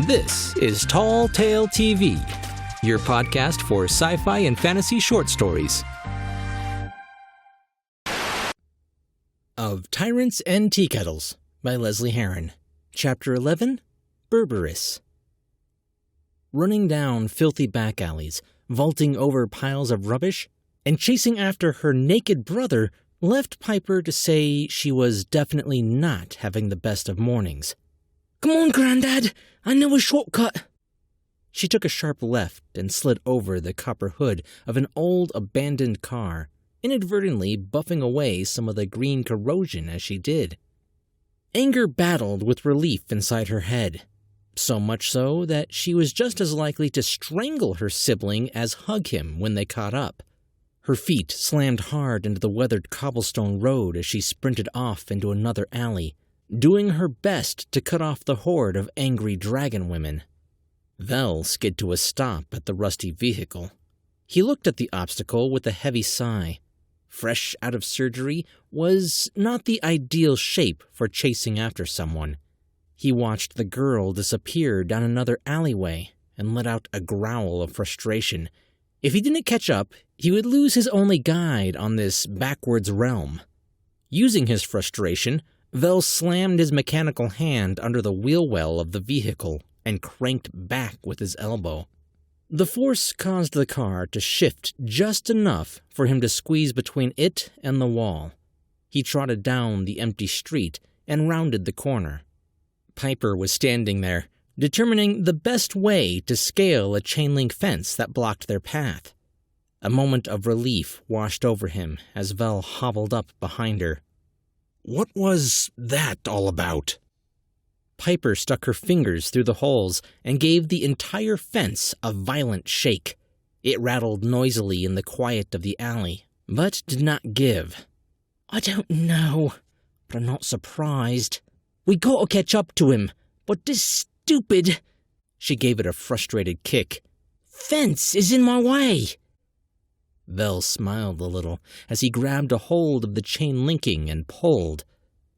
This is Tall Tale TV, your podcast for sci-fi and fantasy short stories. Of Tyrants and Teakettles by Chris Herron. Chapter 11, Berberis. Running down filthy back alleys, vaulting over piles of rubbish, and chasing after her naked brother left Piper to say she was definitely not having the best of mornings. "Come on, Grandad, I know a shortcut." She took a sharp left and slid over the copper hood of an old abandoned car, inadvertently buffing away some of the green corrosion as she did. Anger battled with relief inside her head, so much so that she was just as likely to strangle her sibling as hug him when they caught up. Her feet slammed hard into the weathered cobblestone road as she sprinted off into another alley, doing her best to cut off the horde of angry dragon women. Vel skid to a stop at the rusty vehicle. He looked at the obstacle with a heavy sigh. Fresh out of surgery was not the ideal shape for chasing after someone. He watched the girl disappear down another alleyway and let out a growl of frustration. If he didn't catch up, he would lose his only guide on this backwards realm. Using his frustration, Vel slammed his mechanical hand under the wheel well of the vehicle and cranked back with his elbow. The force caused the car to shift just enough for him to squeeze between it and the wall. He trotted down the empty street and rounded the corner. Piper was standing there, determining the best way to scale a chain-link fence that blocked their path. A moment of relief washed over him as Vel hobbled up behind her. "What was that all about?" Piper stuck her fingers through the holes and gave the entire fence a violent shake. It rattled noisily in the quiet of the alley, but did not give. "I don't know, but I'm not surprised. We gotta catch up to him, but this stupid..." She gave it a frustrated kick. "Fence is in my way." Vel smiled a little as he grabbed a hold of the chain linking and pulled.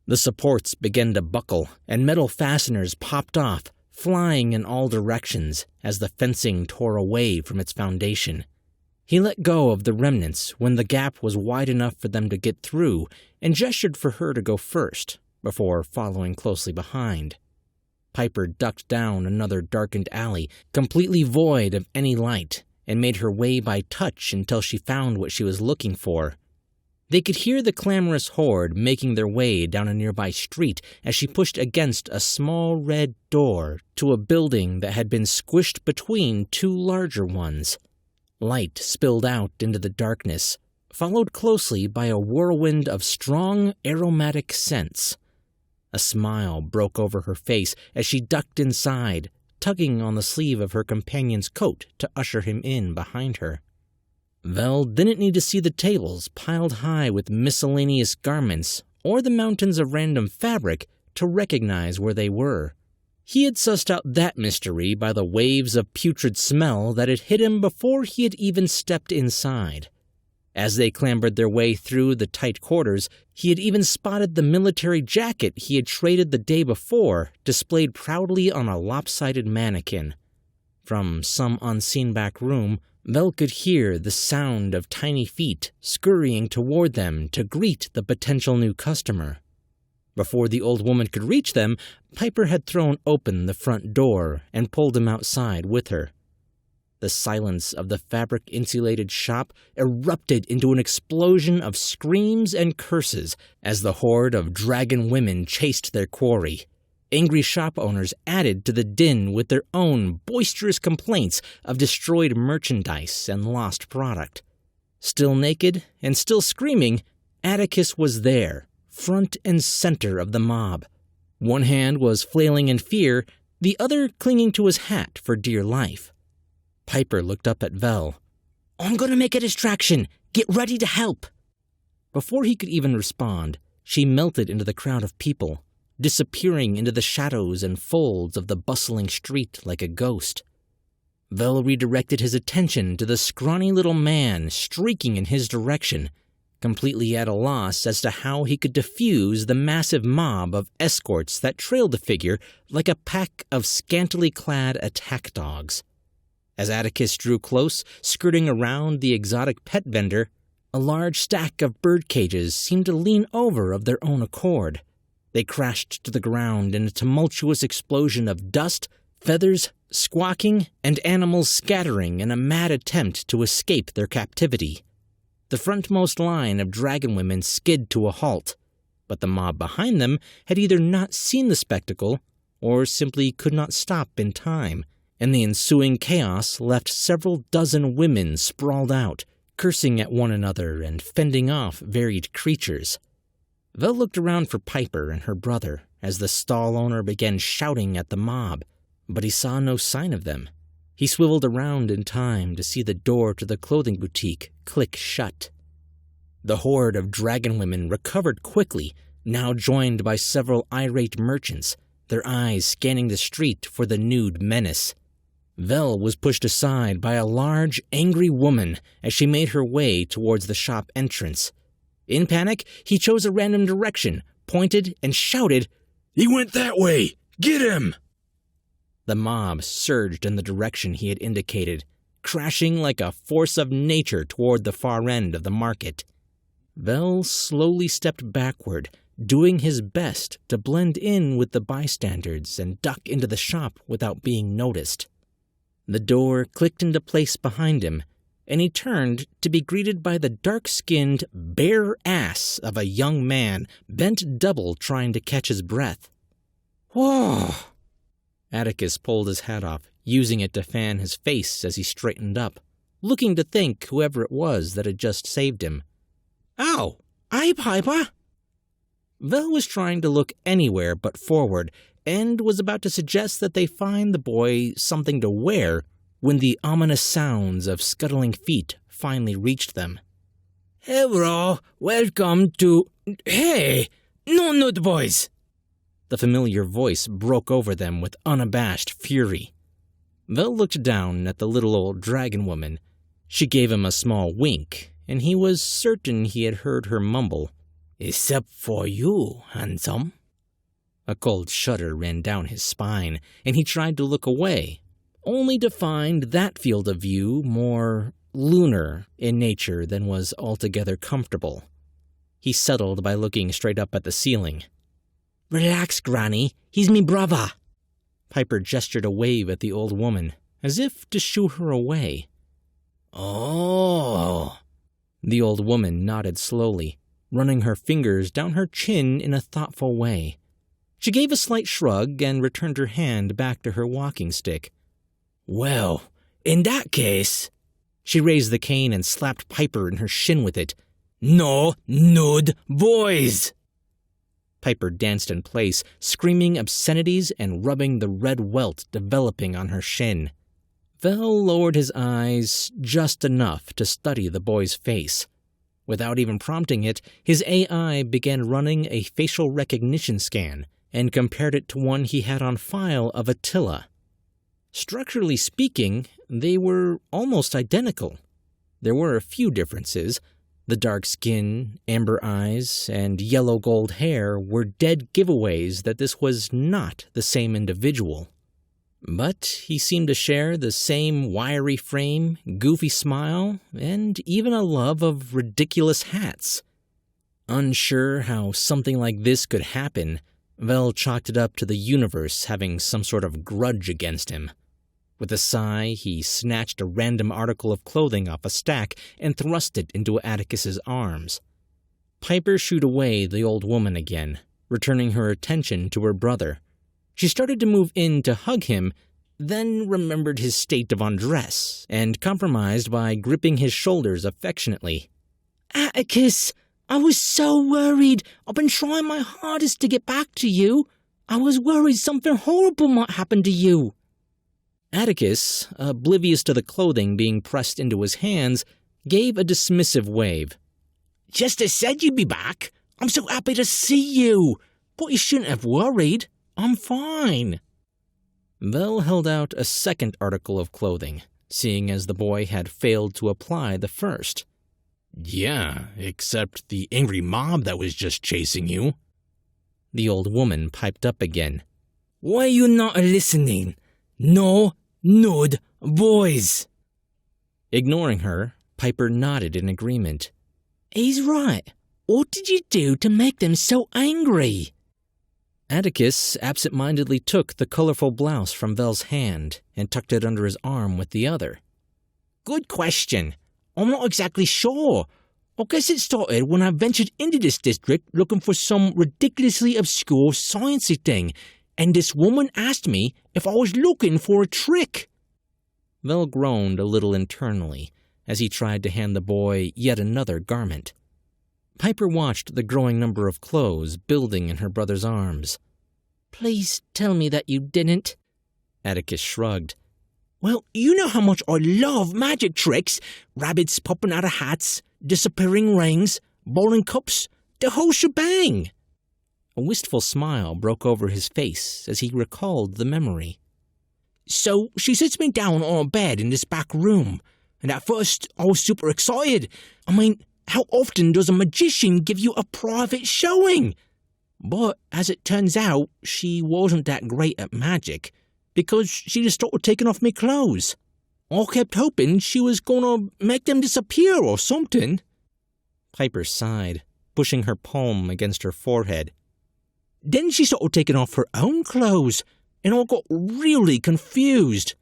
The supports began to buckle, and metal fasteners popped off, flying in all directions as the fencing tore away from its foundation. He let go of the remnants when the gap was wide enough for them to get through and gestured for her to go first, before following closely behind. Piper ducked down another darkened alley, completely void of any light, and made her way by touch until she found what she was looking for. They could hear the clamorous horde making their way down a nearby street as she pushed against a small red door to a building that had been squished between two larger ones. Light spilled out into the darkness, followed closely by a whirlwind of strong, aromatic scents. A smile broke over her face as she ducked inside, tugging on the sleeve of her companion's coat to usher him in behind her. Vel didn't need to see the tables piled high with miscellaneous garments or the mountains of random fabric to recognize where they were. He had sussed out that mystery by the waves of putrid smell that had hit him before he had even stepped inside. As they clambered their way through the tight quarters, he had even spotted the military jacket he had traded the day before, displayed proudly on a lopsided mannequin. From some unseen back room, Vel could hear the sound of tiny feet scurrying toward them to greet the potential new customer. Before the old woman could reach them, Piper had thrown open the front door and pulled him outside with her. The silence of the fabric-insulated shop erupted into an explosion of screams and curses as the horde of dragon women chased their quarry. Angry shop owners added to the din with their own boisterous complaints of destroyed merchandise and lost product. Still naked and still screaming, Atticus was there, front and center of the mob. One hand was flailing in fear, the other clinging to his hat for dear life. Piper looked up at Vel. "I'm gonna make a distraction. Get ready to help." Before he could even respond, she melted into the crowd of people, disappearing into the shadows and folds of the bustling street like a ghost. Vel redirected his attention to the scrawny little man streaking in his direction, completely at a loss as to how he could defuse the massive mob of escorts that trailed the figure like a pack of scantily clad attack dogs. As Atticus drew close, skirting around the exotic pet vendor, a large stack of bird cages seemed to lean over of their own accord. They crashed to the ground in a tumultuous explosion of dust, feathers, squawking, and animals scattering in a mad attempt to escape their captivity. The frontmost line of dragon women skid to a halt, but the mob behind them had either not seen the spectacle or simply could not stop in time, and the ensuing chaos left several dozen women sprawled out, cursing at one another and fending off varied creatures. Vel looked around for Piper and her brother as the stall owner began shouting at the mob, but he saw no sign of them. He swiveled around in time to see the door to the clothing boutique click shut. The horde of dragon women recovered quickly, now joined by several irate merchants, their eyes scanning the street for the nude menace. Vel was pushed aside by a large, angry woman as she made her way towards the shop entrance. In panic, he chose a random direction, pointed, and shouted, "He went that way! Get him!" The mob surged in the direction he had indicated, crashing like a force of nature toward the far end of the market. Vel slowly stepped backward, doing his best to blend in with the bystanders and duck into the shop without being noticed. The door clicked into place behind him, and he turned to be greeted by the dark-skinned, bare ass of a young man bent double trying to catch his breath. "Whoa!" Atticus pulled his hat off, using it to fan his face as he straightened up, looking to thank whoever it was that had just saved him. "Oh, aye, Piper!" Vel was trying to look anywhere but forward, and was about to suggest that they find the boy something to wear when the ominous sounds of scuttling feet finally reached them. "Hello, welcome to... Hey, no, the boys!" The familiar voice broke over them with unabashed fury. Vel looked down at the little old dragon woman. She gave him a small wink, and he was certain he had heard her mumble, "Except for you, handsome." A cold shudder ran down his spine, and he tried to look away, only to find that field of view more lunar in nature than was altogether comfortable. He settled by looking straight up at the ceiling. "Relax, Granny. He's me brother." Piper gestured a wave at the old woman, as if to shoo her away. "Oh." The old woman nodded slowly, running her fingers down her chin in a thoughtful way. She gave a slight shrug and returned her hand back to her walking stick. "Well, in that case..." She raised the cane and slapped Piper in her shin with it. "No nude boys!" Piper danced in place, screaming obscenities and rubbing the red welt developing on her shin. Vel lowered his eyes just enough to study the boy's face. Without even prompting it, his AI began running a facial recognition scan and compared it to one he had on file of Attila. Structurally speaking, they were almost identical. There were a few differences. The dark skin, amber eyes, and yellow-gold hair were dead giveaways that this was not the same individual. But he seemed to share the same wiry frame, goofy smile, and even a love of ridiculous hats. Unsure how something like this could happen, Vel chalked it up to the universe having some sort of grudge against him. With a sigh, he snatched a random article of clothing off a stack and thrust it into Atticus's arms. Piper shooed away the old woman again, returning her attention to her brother. She started to move in to hug him, then remembered his state of undress, and compromised by gripping his shoulders affectionately. "Atticus, I was so worried. I've been trying my hardest to get back to you. I was worried something horrible might happen to you." Atticus, oblivious to the clothing being pressed into his hands, gave a dismissive wave. "Just as said you'd be back. I'm so happy to see you. But you shouldn't have worried. I'm fine." Vel held out a second article of clothing, seeing as the boy had failed to apply the first. Yeah, except the angry mob that was just chasing you. The old woman piped up again. Why you not listening? No, nud, boys. Ignoring her, Piper nodded in agreement. He's right. What did you do to make them so angry? Atticus absent-mindedly took the colorful blouse from Vel's hand and tucked it under his arm with the other. Good question. I'm not exactly sure. I guess it started when I ventured into this district looking for some ridiculously obscure sciencey thing, and this woman asked me if I was looking for a trick. Vel groaned a little internally as he tried to hand the boy yet another garment. Piper watched the growing number of clothes building in her brother's arms. Please tell me that you didn't. Atticus shrugged. Well, you know how much I love magic tricks. Rabbits popping out of hats, disappearing rings, bowling cups, the whole shebang. A wistful smile broke over his face as he recalled the memory. So she sits me down on a bed in this back room, and at first I was super excited. I mean, how often does a magician give you a private showing? But as it turns out, she wasn't that great at magic, because she just started taking off me clothes. I kept hoping she was gonna make them disappear or something. Piper sighed, pushing her palm against her forehead. Then she started taking off her own clothes, and I got really confused.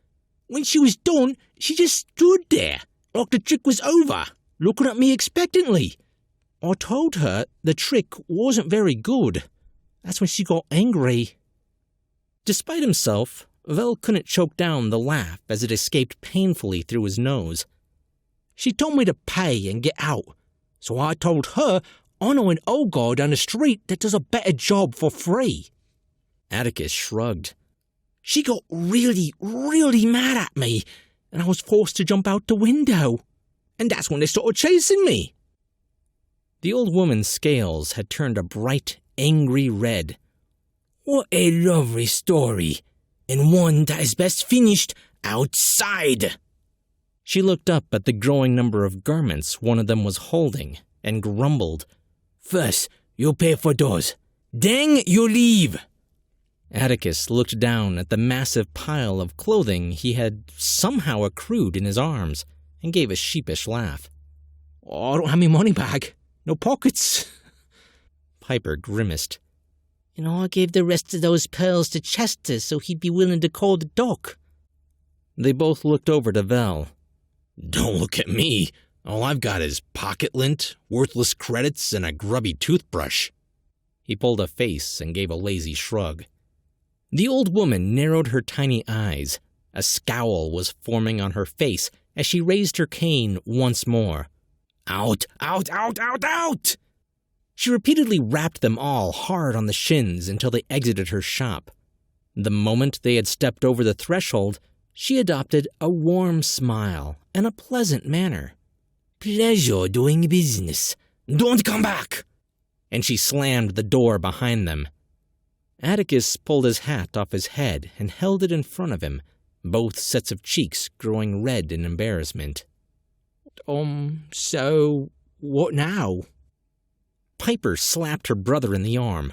When she was done, she just stood there, like the trick was over, looking at me expectantly. I told her the trick wasn't very good. That's when she got angry. Despite himself, Vel couldn't choke down the laugh as it escaped painfully through his nose. She told me to pay and get out, so I told her I know an old guy down the street that does a better job for free. Atticus shrugged. She got really, really mad at me, and I was forced to jump out the window. And that's when they started chasing me. The old woman's scales had turned a bright, angry red. What a lovely story, and one that is best finished outside. She looked up at the growing number of garments one of them was holding and grumbled. First, you pay for those. Then you leave. Atticus looked down at the massive pile of clothing he had somehow accrued in his arms and gave a sheepish laugh. I don't have my money bag. No pockets. Piper grimaced. I gave the rest of those pearls to Chester so he'd be willing to call the doc. They both looked over to Vel. Don't look at me. All I've got is pocket lint, worthless credits, and a grubby toothbrush. He pulled a face and gave a lazy shrug. The old woman narrowed her tiny eyes. A scowl was forming on her face as she raised her cane once more. Out, out, out, out, out! She repeatedly rapped them all hard on the shins until they exited her shop. The moment they had stepped over the threshold, she adopted a warm smile and a pleasant manner. Pleasure doing business. Don't come back! And she slammed the door behind them. Atticus pulled his hat off his head and held it in front of him, both sets of cheeks growing red in embarrassment. So, what now? Piper slapped her brother in the arm.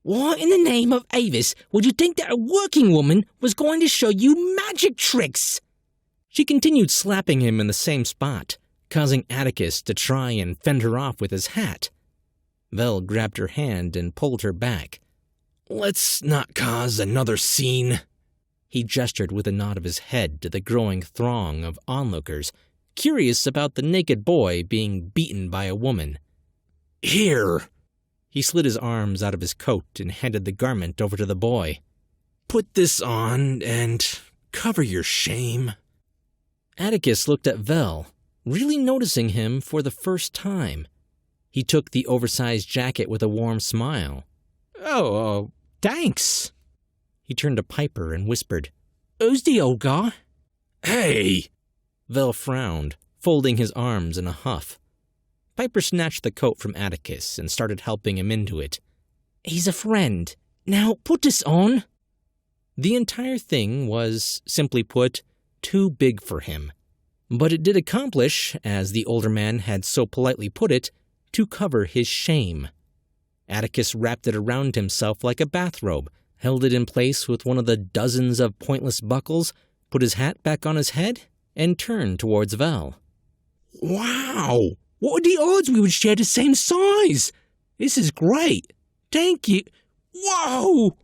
Why in the name of Avis would you think that a working woman was going to show you magic tricks? She continued slapping him in the same spot, causing Atticus to try and fend her off with his hat. Vel grabbed her hand and pulled her back. Let's not cause another scene. He gestured with a nod of his head to the growing throng of onlookers, curious about the naked boy being beaten by a woman. Here! He slid his arms out of his coat and handed the garment over to the boy. Put this on and cover your shame. Atticus looked at Vel, really noticing him for the first time. He took the oversized jacket with a warm smile. Oh, thanks. He turned to Piper and whispered, Who's the old guy? Hey! Vel frowned, folding his arms in a huff. Piper snatched the coat from Atticus and started helping him into it. He's a friend. Now put this on. The entire thing was, simply put, too big for him. But it did accomplish, as the older man had so politely put it, to cover his shame. Atticus wrapped it around himself like a bathrobe, held it in place with one of the dozens of pointless buckles, put his hat back on his head, and turned towards Vel. Wow! What are the odds we would share the same size? This is great. Thank you. Whoa!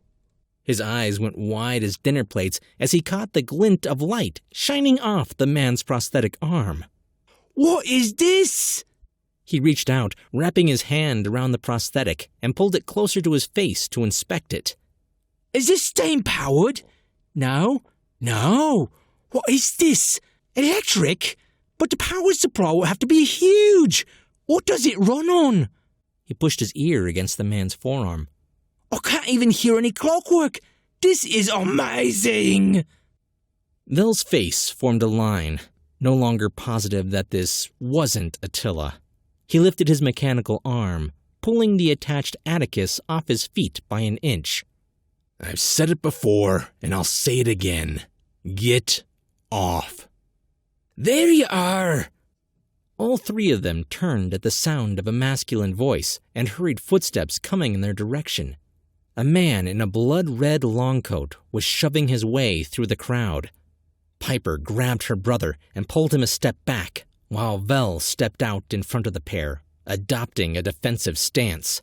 His eyes went wide as dinner plates as he caught the glint of light shining off the man's prosthetic arm. What is this? He reached out, wrapping his hand around the prosthetic, and pulled it closer to his face to inspect it. Is this steam-powered? No. What is this? Electric? But the power supply will have to be huge. What does it run on? He pushed his ear against the man's forearm. I can't even hear any clockwork. This is amazing. Vel's face formed a line, no longer positive that this wasn't Attila. He lifted his mechanical arm, pulling the attached Atticus off his feet by an inch. I've said it before, and I'll say it again. Get off. There you are! All three of them turned at the sound of a masculine voice and hurried footsteps coming in their direction. A man in a blood-red longcoat was shoving his way through the crowd. Piper grabbed her brother and pulled him a step back, while Vel stepped out in front of the pair, adopting a defensive stance.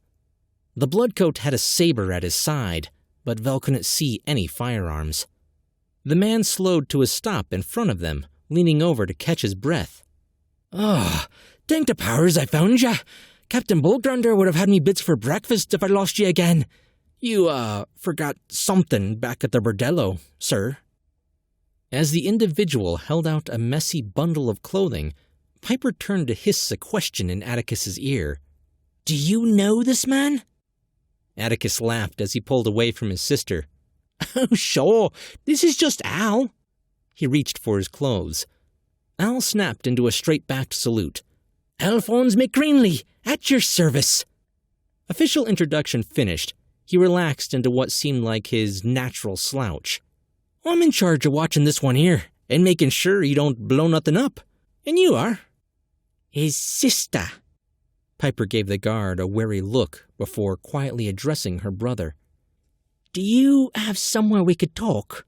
The bloodcoat had a saber at his side, but Vel couldn't see any firearms. The man slowed to a stop in front of them, leaning over to catch his breath. Thank the powers I found ya. Captain Bullgrunder would have had me bits for breakfast if I lost you again. You, forgot something back at the bordello, sir. As the individual held out a messy bundle of clothing, Piper turned to hiss a question in Atticus's ear. Do you know this man? Atticus laughed as he pulled away from his sister. Oh, sure. This is just Al. He reached for his clothes. Al snapped into a straight-backed salute. Alphonse McGreenley, at your service. Official introduction finished, he relaxed into what seemed like his natural slouch. I'm in charge of watching this one here, and making sure you don't blow nothing up. And you are. His sister. Piper gave the guard a wary look before quietly addressing her brother. Do you have somewhere we could talk?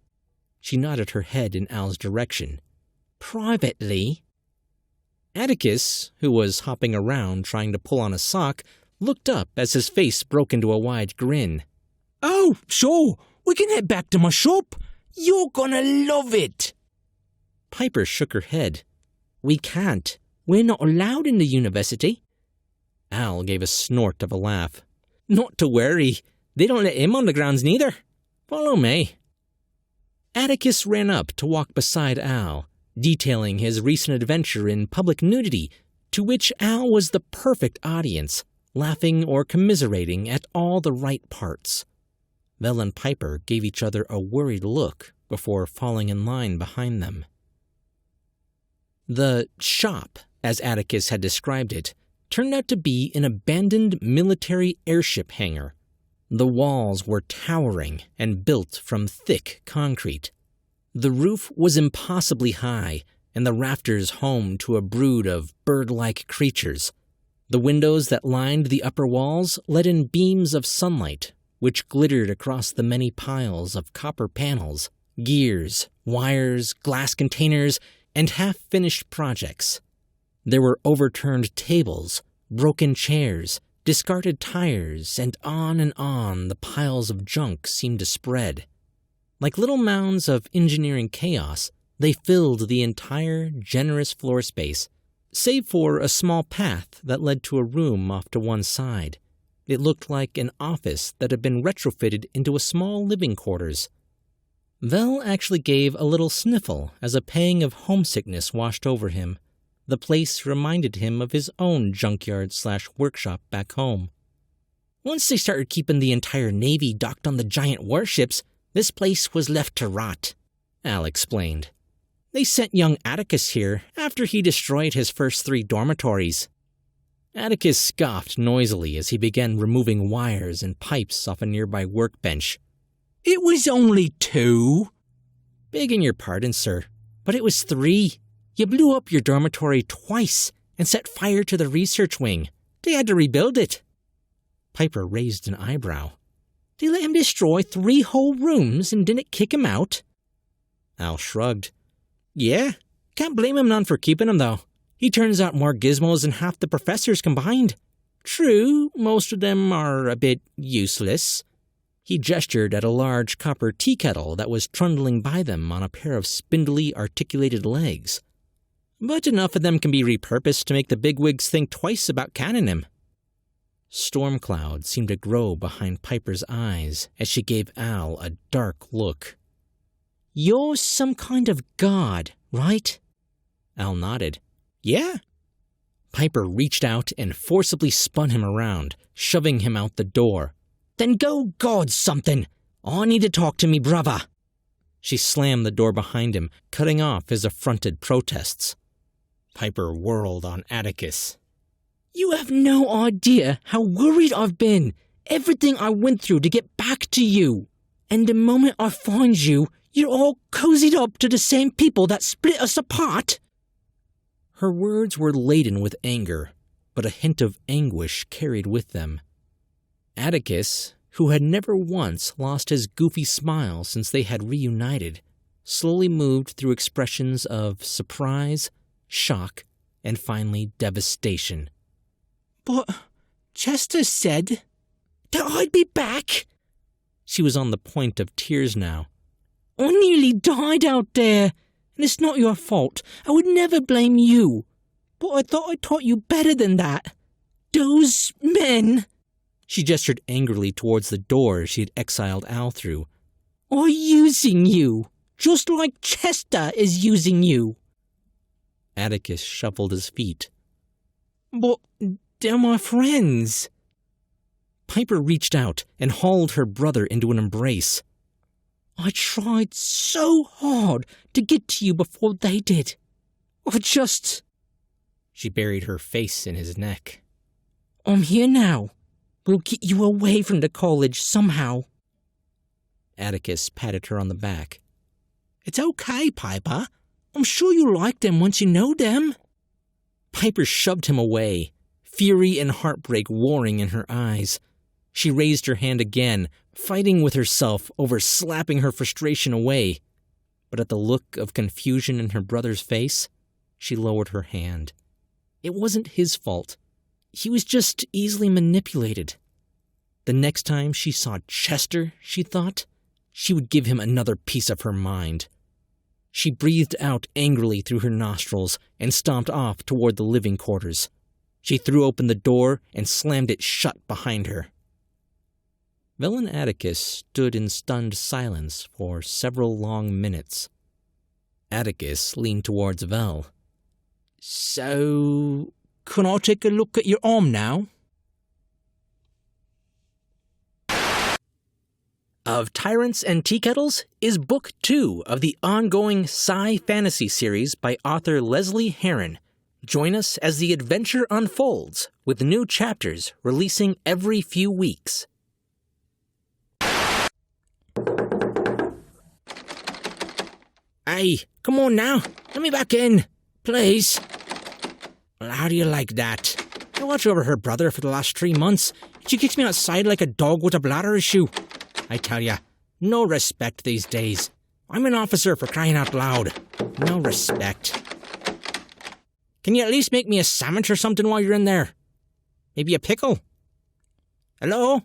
She nodded her head in Al's direction. Privately? Atticus, who was hopping around trying to pull on a sock, looked up as his face broke into a wide grin. Oh, sure. We can head back to my shop. You're gonna love it. Piper shook her head. We can't. We're not allowed in the university. Al gave a snort of a laugh. Not to worry. They don't let him on the grounds neither. Follow me. Atticus ran up to walk beside Al, detailing his recent adventure in public nudity, to which Al was the perfect audience, laughing or commiserating at all the right parts. Vel and Piper gave each other a worried look before falling in line behind them. The shop, as Atticus had described it, turned out to be an abandoned military airship hangar. The walls were towering and built from thick concrete. The roof was impossibly high, and the rafters home to a brood of bird-like creatures. The windows that lined the upper walls let in beams of sunlight, which glittered across the many piles of copper panels, gears, wires, glass containers, and half-finished projects. There were overturned tables, broken chairs, discarded tires, and on the piles of junk seemed to spread. Like little mounds of engineering chaos, they filled the entire generous floor space, save for a small path that led to a room off to one side. It looked like an office that had been retrofitted into a small living quarters. Vel actually gave a little sniffle as a pang of homesickness washed over him. The place reminded him of his own junkyard/workshop back home. Once they started keeping the entire Navy docked on the giant warships, this place was left to rot, Al explained. They sent young Atticus here after he destroyed his first 3 dormitories. Atticus scoffed noisily as he began removing wires and pipes off a nearby workbench. It was only 2. Begging your pardon, sir, but it was 3. You blew up your dormitory twice and set fire to the research wing. They had to rebuild it." Piper raised an eyebrow. "They let him destroy 3 whole rooms and didn't kick him out?" Al shrugged. "Yeah, can't blame him none for keeping him, though. He turns out more gizmos than half the professors combined. True, most of them are a bit useless." He gestured at a large copper tea kettle that was trundling by them on a pair of spindly, articulated legs. "But enough of them can be repurposed to make the bigwigs think twice about canning him." Storm clouds seemed to grow behind Piper's eyes as she gave Al a dark look. "You're some kind of god, right?" Al nodded. "Yeah." Piper reached out and forcibly spun him around, shoving him out the door. "Then go guard something. I need to talk to me brother." She slammed the door behind him, cutting off his affronted protests. Piper whirled on Atticus. "You have no idea how worried I've been. Everything I went through to get back to you. And the moment I find you, you're all cozied up to the same people that split us apart." Her words were laden with anger, but a hint of anguish carried with them. Atticus, who had never once lost his goofy smile since they had reunited, slowly moved through expressions of surprise, shock, and finally devastation. "But Chester said that I'd be back." She was on the point of tears now. "I nearly died out there, and it's not your fault. I would never blame you. But I thought I taught you better than that. Those men," she gestured angrily towards the door she had exiled Al through, "are using you, just like Chester is using you." Atticus shuffled his feet. "But they're my friends." Piper reached out and hauled her brother into an embrace. "I tried so hard to get to you before they did. I just..." She buried her face in his neck. "I'm here now. We'll get you away from the college somehow." Atticus patted her on the back. "It's okay, Piper. I'm sure you'll like them once you know them." Piper shoved him away, fury and heartbreak warring in her eyes. She raised her hand again, fighting with herself over slapping her frustration away. But at the look of confusion in her brother's face, she lowered her hand. It wasn't his fault. He was just easily manipulated. The next time she saw Chester, she thought, she would give him another piece of her mind. She breathed out angrily through her nostrils and stomped off toward the living quarters. She threw open the door and slammed it shut behind her. Vel and Atticus stood in stunned silence for several long minutes. Atticus leaned towards Vel. "So, can I take a look at your arm now?" Of Tyrants and Teakettles is Book 2 of the ongoing Sci-Fantasy series by author Lesley Herron. Join us as the adventure unfolds, with new chapters releasing every few weeks. "Hey, come on now. Let me back in, please." "Well, how do you like that? I watched over her brother for the last 3 months, and she kicks me outside like a dog with a bladder issue. I tell ya, no respect these days. I'm an officer, for crying out loud. No respect. Can you at least make me a sandwich or something while you're in there? Maybe a pickle? Hello?